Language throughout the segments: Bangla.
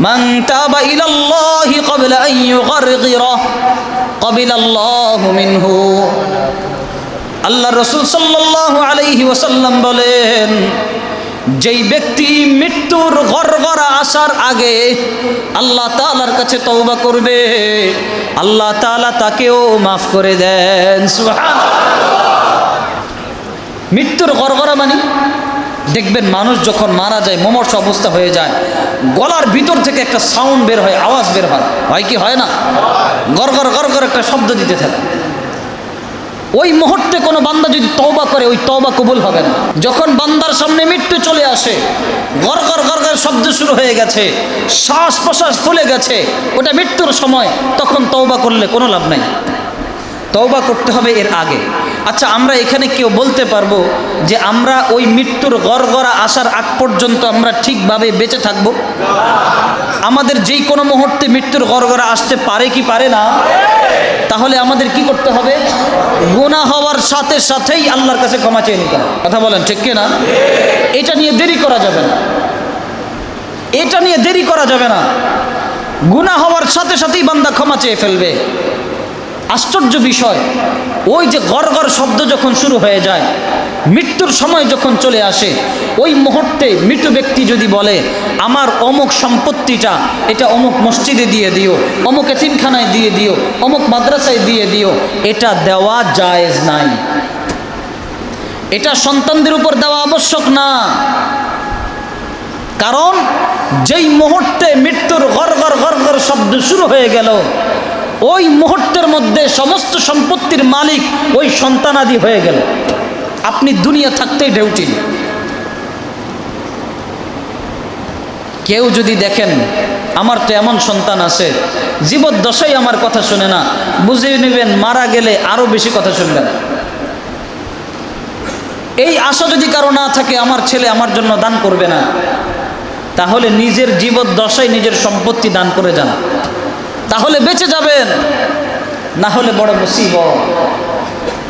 মান তাবা ইলাল্লাহি ক্বাবলা আন ইউগারগিরা ক্বাবিলাল্লাহু মিনহু। আল্লাহ রাসূল সাল্লাল্লাহু আলাইহি ওয়াসাল্লাম বলেন, যেই ব্যক্তি মৃত্যুর গড়গড়া আসার আগে আল্লাহ তাআলার কাছে তওবা করবে, আল্লাহ তাআলা তাকেও মাফ করে দেন। সুবহানাল্লাহ। মৃত্যুর গড়গড়া মানে দেখবেন মানুষ যখন মারা যায়, মুমূর্ষ অবস্থা হয়ে যায়, গলার ভিতর থেকে একটা সাউন্ড বের হয়, আওয়াজ বের হয়, হয় কি হয় না? গড়গড় গড়গড় একটা শব্দ দিতে থাকে। ওই মুহূর্তে কোনো বান্দা যদি তওবা করে, ওই তওবা কবুল হবে না। যখন বান্দার সামনে মৃত্যু চলে আসে, গড়গড় গড়গড় শব্দ শুরু হয়ে গেছে, শ্বাস প্রশ্বাস ফুলে গেছে, ওটা মৃত্যুর সময়, তখন তওবা করলে কোনো লাভ নাই। তওবা করতে হবে এর আগে। আচ্ছা, আমরা এখানে কেউ বলতে পারবো যে আমরা ওই মৃত্যুর গড়গড়া আসার আগ পর্যন্ত আমরা ঠিকভাবে বেঁচে থাকব? আমাদের যেই কোনো মুহূর্তে মৃত্যুর গড়গড়া আসতে পারে কি পারে না? তাহলে আমাদের কি করতে হবে? গুনাহ হওয়ার সাথে সাথেই আল্লাহর কাছে ক্ষমা চেয়ে নিতে হবে। কথা বলেন ঠিক কি না? এটা নিয়ে দেরি করা যাবে না, এটা নিয়ে দেরি করা যাবে না। গুনাহ হওয়ার সাথে সাথেই বান্দা ক্ষমা চেয়ে ফেলবে। আশ্চর্য বিষয়, ওই যে গড়গড় শব্দ যখন শুরু হয়ে যায়, মৃত্যুর সময় যখন চলে আসে, ওই মুহূর্তে মৃত ব্যক্তি যদি বলে আমার অমুক সম্পত্তিটা এটা অমুক মসজিদে দিয়ে দিও, অমুক এতিমখানায় দিয়ে দিও, অমুক মাদ্রাসায় দিয়ে দিও, এটা দেওয়া জায়েজ নাই। এটা সন্তানদের উপর দেওয়া আবশ্যক না। কারণ যেই মুহূর্তে মৃত্যুর গড়গড় গড়গড় শব্দ শুরু হয়ে গেল, ওই মুহূর্তের মধ্যে সমস্ত সম্পত্তির মালিক ওই সন্তানাদি হয়ে গেল। আপনি দুনিয়া থাকতেই ডিউটি। কেউ যদি দেখেন আমার তো এমন সন্তান আছে জীবদ্দশায় আমার কথা শুনে না, বুঝে নেবেন মারা গেলে আরো বেশি কথা শুনবেন। এই আশা যদি কারো না থাকে আমার ছেলে আমার জন্য দান করবে না, তাহলে নিজের জীবদ্দশায় নিজের সম্পত্তি দান করে যান, তাহলে বেঁচে যাবেন। না হলে বড় মুসিবত।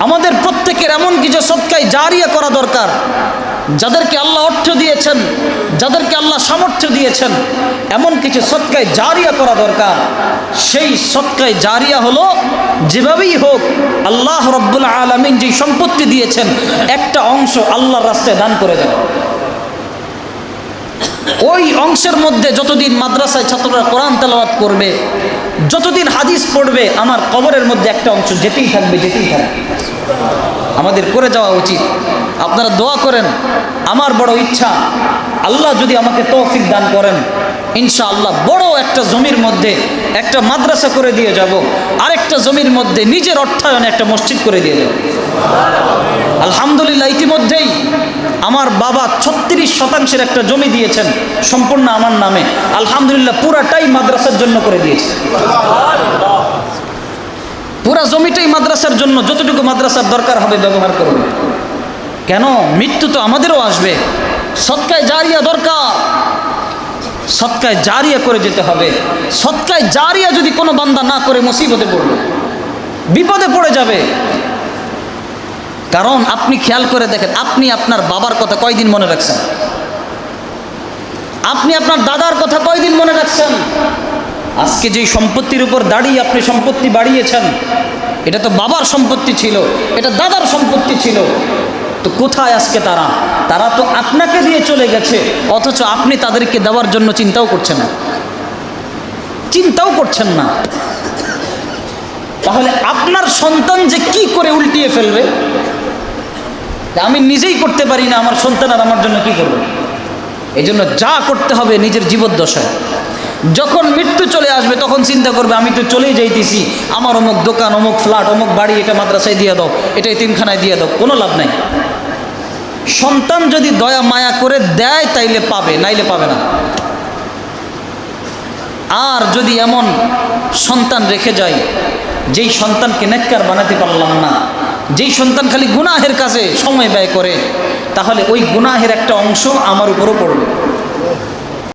আমাদের প্রত্যেকের এমন কিছু সদকায়ে জারিয়া করা দরকার। যাদেরকে আল্লাহ অর্থ দিয়েছেন, যাদেরকে আল্লাহ সামর্থ্য দিয়েছেন, এমন কিছু সদকায়ে জারিয়া করা দরকার। সেই সদকায়ে জারিয়া হলো যেভাবেই হোক আল্লাহ রাব্বুল আলামিন যে সম্পত্তি দিয়েছেন একটা অংশ আল্লাহর রাস্তায় দান করে দেন। ওই অংশের মধ্যে যতদিন মাদ্রাসায় ছাত্ররা কোরআন তেলাওয়াত করবে, যতদিন হাদিস পড়বে, আমার কবরের মধ্যে একটা অংশ যেতেই থাকবে, যেতেই থাকবে। আমাদের করে যাওয়া উচিত। আপনারা দোয়া করেন। আমার বড় ইচ্ছা, আল্লাহ যদি আমাকে তৌফিক দান করেন, ইনশাআল্লাহ বড় একটা জমির মধ্যে একটা মাদ্রাসা করে দিয়ে যাব, আরেকটা জমির মধ্যে নিজের অর্থায়নে একটা মসজিদ করে দিয়ে যাব। আলহামদুলিল্লাহ, ইতিমধ্যেই আমার বাবা 36% একটা জমি দিয়েছেন সম্পূর্ণ আমার নামে। আলহামদুলিল্লাহ, পুরাটাই মাদ্রাসার জন্য করে দিয়েছে। পুরা জমিটাই মাদ্রাসার জন্য, যতটুকু মাদ্রাসার দরকার হবে ব্যবহার করবে। কেন? মৃত্যু তো আমাদেরও আসবে। সদকায়ে জারিয়া দরকার, সদকায়ে জারিয়া করে যেতে হবে। সদকায়ে জারিয়া যদি কোনো বান্দা না করে মুসিবতে পড়বে, বিপদে পড়ে যাবে। কারণ আপনি খেয়াল করে দেখেন, আপনি আপনার বাবার কথা কয়দিন মনে রাখছেন? আপনি আপনার দাদার কথা কয়দিন মনে রাখছেন? আজকে যেই সম্পত্তির উপর দাঁড়িয়ে আপনি সম্পত্তি বাড়িয়েছেন, এটা তো বাবার সম্পত্তি ছিল, এটা দাদার সম্পত্তি ছিল। তো কোথায় আজকে তারা? তারা তো আপনাকে দিয়ে চলে গেছে, অথচ আপনি তাদেরকে দেওয়ার জন্য চিন্তাও করছেন না, চিন্তাও করছেন না। তাহলে আপনার সন্তান যে কি করে উল্টিয়ে ফেলবে, আমি নিজেই করতে পারি না, আমার সন্তান আর আমার জন্য কি করবে? এই জন্য যা করতে হবে নিজের জীবদ্দশায়। যখন মৃত্যু চলে আসবে তখন চিন্তা করবে আমি তো চলেই যাইতেছি, আমার অমুক দোকান, অমুক ফ্ল্যাট, অমুক বাড়ি, এটা মাদ্রাসায় দিয়ে দাও, এটা এতিমখানায় দিয়ে দাও, কোনো লাভ নাই। সন্তান যদি দয়া মায়া করে দেয় তাইলে পাবে, নাইলে পাবে না। আর যদি এমন সন্তান রেখে যায় যেই সন্তানকে নেককার বানাতে পারলাম না, যেই সন্তান খালি গুনাহের কাজে সময় ব্যয় করে, তাহলে ওই গুনাহের একটা অংশ আমার উপরও পড়বে।